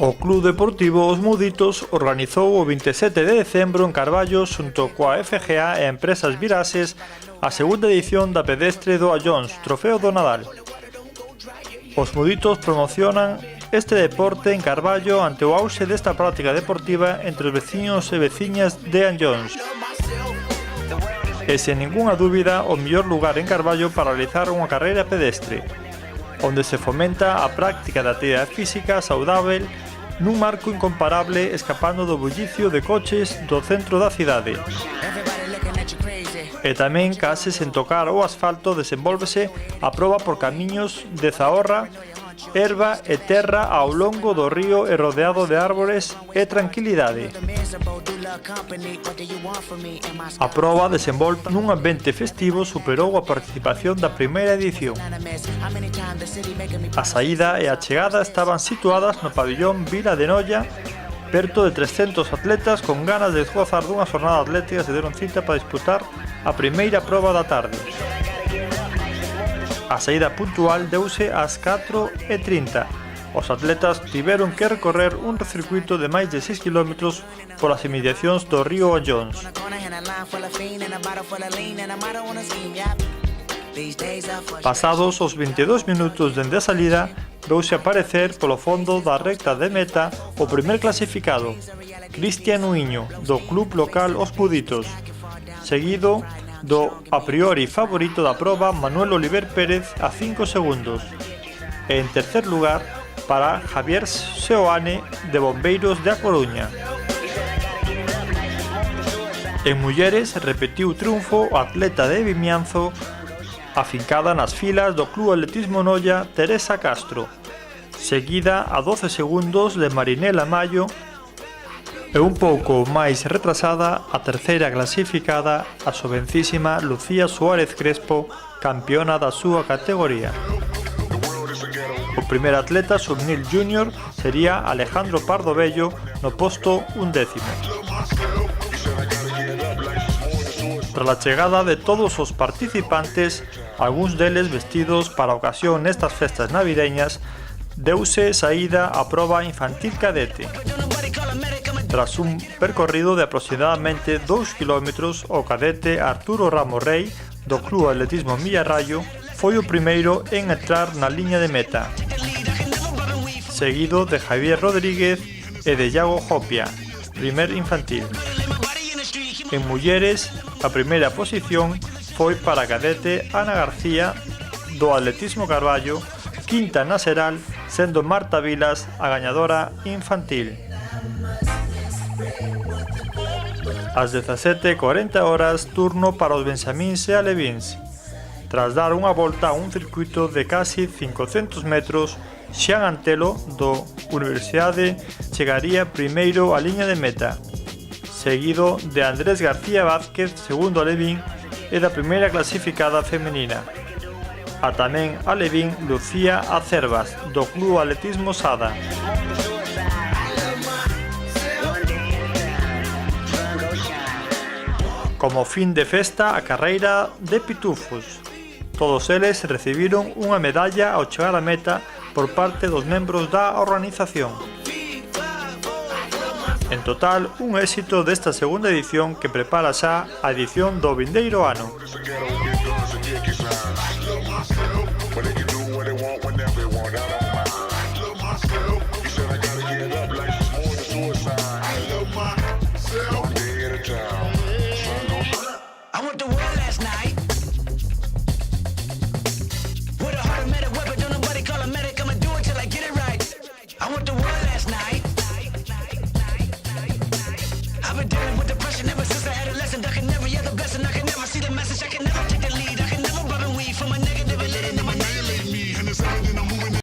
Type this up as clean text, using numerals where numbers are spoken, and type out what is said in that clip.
O Club Deportivo Os Muditos organizou o 27 de decembro en Carballo xunto coa FGA e Empresas Virases a segunda edición da pedestre do Allóns, Trofeo do Nadal. Os Muditos promocionan este deporte en Carballo ante o auxe desta práctica deportiva entre os veciños e veciñas de Allóns. E sen ningunha dúbida o mellor lugar en Carballo para realizar unha carreira pedestre, onde se fomenta a práctica da actividade física saudável nun marco incomparable escapando do bullicio de coches do centro da cidade. E tamén case sen tocar o asfalto desenvólvese a proba por camiños de zaorra, herba e terra ao longo do río e rodeado de árbores e tranquilidade. A proba desenvolta nun ambiente festivo superou a participación da primeira edición. A saída e a chegada estaban situadas no pabillón Vila de Noia, perto de 300 atletas con ganas de gozar dunha xornada atlética se deron cita para disputar a primeira proba da tarde. A saída puntual deuse ás 4:30. Os atletas tiveron que recorrer un circuito de máis de 6 km polas inmediacións do río Allóns. Pasados os 22 minutos dende a salida, veuse aparecer polo fondo da recta de meta o primer clasificado, Cristian Uiño, do club local Os Muditos, seguido do a priori favorito da proba Manuel Oliver Pérez a 5 segundos. E en tercer lugar, para Javier Seoane de Bombeiros de A Coruña. En mulleres repetiu triunfo o atleta de Vimianzo afincada nas filas do Club Atletismo Noia Teresa Castro, seguida a 12 segundos de Marinela Mayo e un pouco máis retrasada a terceira clasificada a xovencísima Lucía Suárez Crespo, campeona da súa categoría. O primeiro atleta subnil júnior sería Alejandro Pardo Bello no posto 11º. Tras a chegada de todos os participantes, algúns deles vestidos para a ocasión nestas festas navideñas, deuse saída á proba infantil cadete. Tras un percorrido de aproximadamente 2 km, o cadete Arturo Ramos Rey, do Club Atletismo Millarrayo, foi o primeiro en entrar na liña de meta, seguido de Javier Rodríguez e de Iago Jopia, primer infantil. En mulleres, a primeira posición foi para a cadete Ana García, do Atletismo Carballo, quinta na xeral, sendo Marta Vilas a gañadora infantil. Ás 17:40 horas, turno para os benxamíns e alevíns. Tras dar unha volta a un circuito de casi 500 metros, Xian Antelo, do Universidade, chegaría primeiro á liña de meta, seguido de Andrés García Vázquez, segundo alevín, e da primeira clasificada femenina. A tamén alevín Lucía Acervas, do Club Atletismo Sada. Como fin de festa, a carreira de pitufos. Todos eles recibiron unha medalla ao chegar á meta por parte dos membros da organización. En total, un éxito desta segunda edición que prepara xa a edición do vindeiro ano.